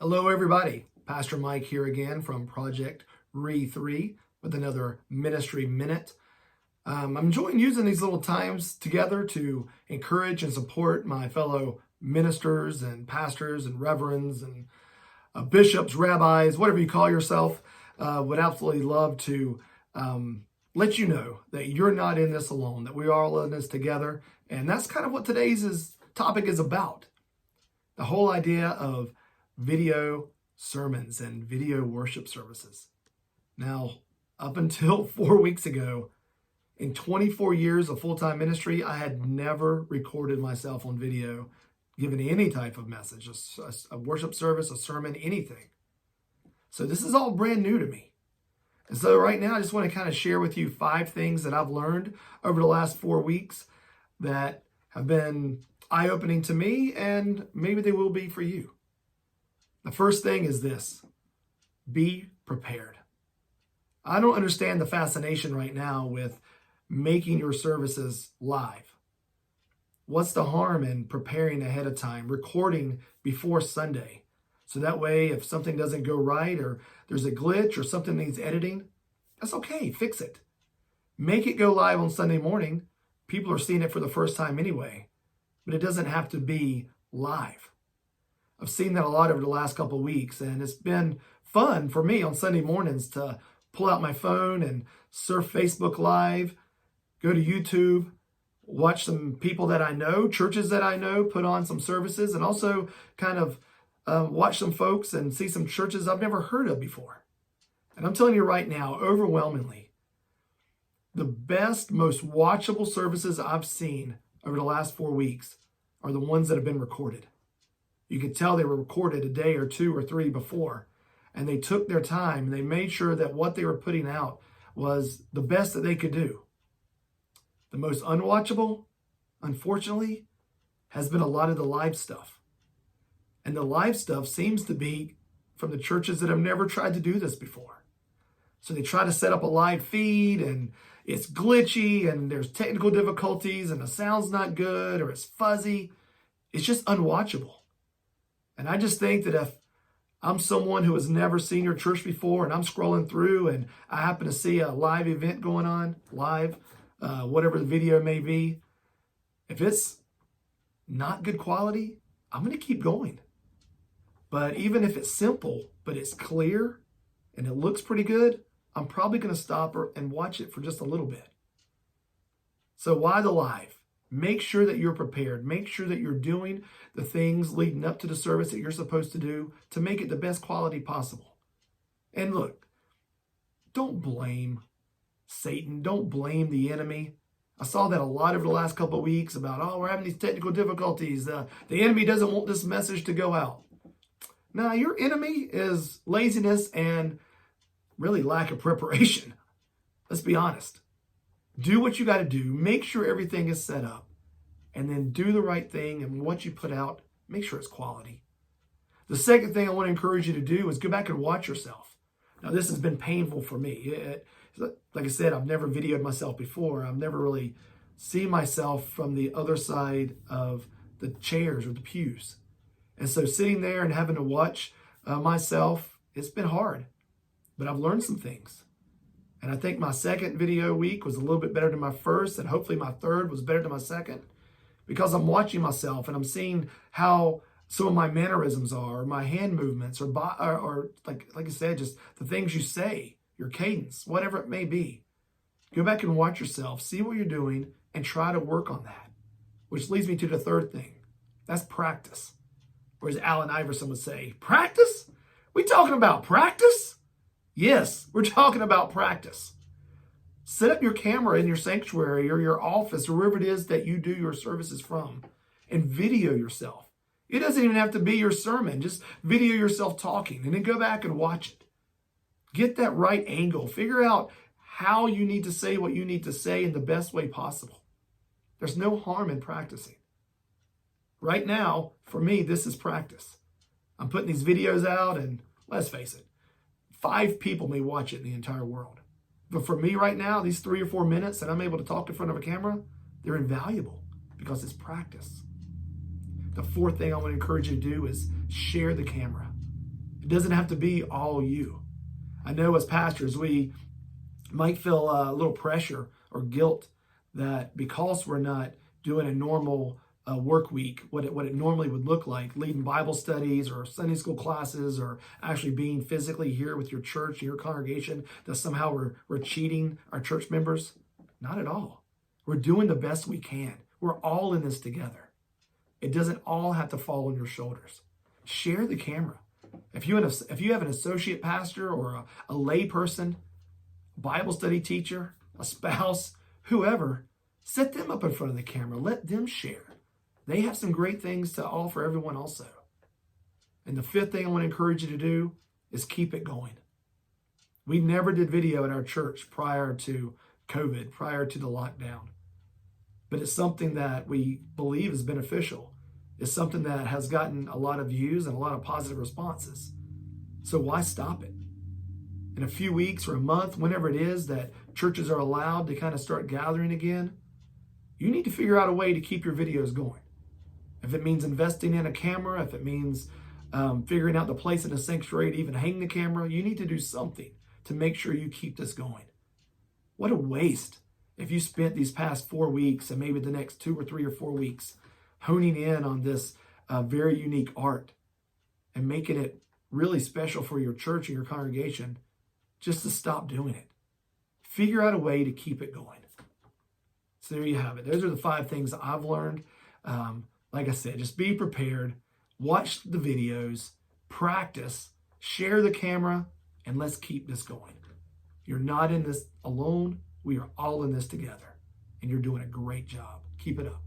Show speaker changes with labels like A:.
A: Hello, everybody. Pastor Mike here again from Project Re3 with another Ministry Minute. I'm enjoying using these little times together to encourage and support my fellow ministers and pastors and reverends and bishops, rabbis, whatever you call yourself. Would absolutely love to let you know that you're not in this alone, that we are all in this together. And that's kind of what today's topic is about. The whole idea of video sermons and video worship services. Now, up until 4 weeks ago, in 24 years of full-time ministry, I had never recorded myself on video, given any type of message, a worship service, a sermon, anything. So this is all brand new to me. And so right now, I just want to kind of share with you 5 things that I've learned over the last 4 weeks that have been eye-opening to me, and maybe they will be for you. The first thing is this: be prepared. I don't understand the fascination right now with making your services live. What's the harm in preparing ahead of time, recording before Sunday? So that way, if something doesn't go right or there's a glitch or something needs editing, that's okay, fix it. Make it go live on Sunday morning. People are seeing it for the first time anyway, but it doesn't have to be live. I've seen that a lot over the last couple of weeks, and it's been fun for me on Sunday mornings to pull out my phone and surf Facebook Live, go to YouTube, watch some people that I know, churches that I know, put on some services, and also kind of watch some folks and see some churches I've never heard of before. And I'm telling you right now, overwhelmingly, the best, most watchable services I've seen over the last 4 weeks are the ones that have been recorded. You could tell they were recorded a day or 2 or 3 before, and they took their time and they made sure that what they were putting out was the best that they could do. The most unwatchable, unfortunately, has been a lot of the live stuff. And the live stuff seems to be from the churches that have never tried to do this before. So they try to set up a live feed, and it's glitchy, and there's technical difficulties, and the sound's not good, or it's fuzzy. It's just unwatchable. And I just think that if I'm someone who has never seen your church before and I'm scrolling through and I happen to see a live event going on, live, whatever the video may be, if it's not good quality, I'm going to keep going. But even if it's simple, but it's clear and it looks pretty good, I'm probably going to stop and watch it for just a little bit. So why the live? Make sure that you're prepared. Make sure that you're doing the things leading up to the service that you're supposed to do to make it the best quality possible. And look, don't blame Satan. Don't blame the enemy. I saw that a lot over the last couple of weeks about, we're having these technical difficulties. The enemy doesn't want this message to go out. Now, your enemy is laziness and really lack of preparation. Let's be honest. Do what you got to do. Make sure everything is set up. And then do the right thing. And what you put out, make sure it's quality. The second thing I want to encourage you to do is go back and watch yourself. Now, this has been painful for me. Like I said, I've never videoed myself before. I've never really seen myself from the other side of the chairs or the pews. And so sitting there and having to watch myself, it's been hard. But I've learned some things. And I think my second video week was a little bit better than my first, and hopefully my third was better than my second, because I'm watching myself and I'm seeing how some of my mannerisms are, my hand movements, or like I said, just the things you say, your cadence, whatever it may be. Go back and watch yourself, see what you're doing, and try to work on that. Which leads me to the third thing. That's practice. Or as Allen Iverson would say, practice? We talking about practice? Yes, we're talking about practice. Set up your camera in your sanctuary or your office or wherever it is that you do your services from and video yourself. It doesn't even have to be your sermon. Just video yourself talking and then go back and watch it. Get that right angle. Figure out how you need to say what you need to say in the best way possible. There's no harm in practicing. Right now, for me, this is practice. I'm putting these videos out, and let's face it, 5 people may watch it in the entire world. But for me right now, these 3 or 4 minutes that I'm able to talk in front of a camera, they're invaluable because it's practice. The fourth thing I want to encourage you to do is share the camera. It doesn't have to be all you. I know as pastors, we might feel a little pressure or guilt that because we're not doing a normal work week, what it normally would look like, leading Bible studies or Sunday school classes or actually being physically here with your church, your congregation, that somehow we're cheating our church members. Not at all. We're doing the best we can. We're all in this together. It doesn't all have to fall on your shoulders. Share the camera. If you have an associate pastor or a lay person, Bible study teacher, a spouse, whoever, set them up in front of the camera. Let them share. They have some great things to offer everyone also. And the fifth thing I want to encourage you to do is keep it going. We never did video in our church prior to COVID, prior to the lockdown. But it's something that we believe is beneficial. It's something that has gotten a lot of views and a lot of positive responses. So why stop it? In a few weeks or a month, whenever it is that churches are allowed to kind of start gathering again, you need to figure out a way to keep your videos going. If it means investing in a camera, if it means figuring out the place in the sanctuary to even hang the camera, you need to do something to make sure you keep this going. What a waste if you spent these past 4 weeks and maybe the next 2 or 3 or 4 weeks honing in on this very unique art and making it really special for your church and your congregation just to stop doing it. Figure out a way to keep it going. So there you have it. Those are the 5 things that I've learned. Like I said, just be prepared, watch the videos, practice, share the camera, and let's keep this going. You're not in this alone. We are all in this together, and you're doing a great job. Keep it up.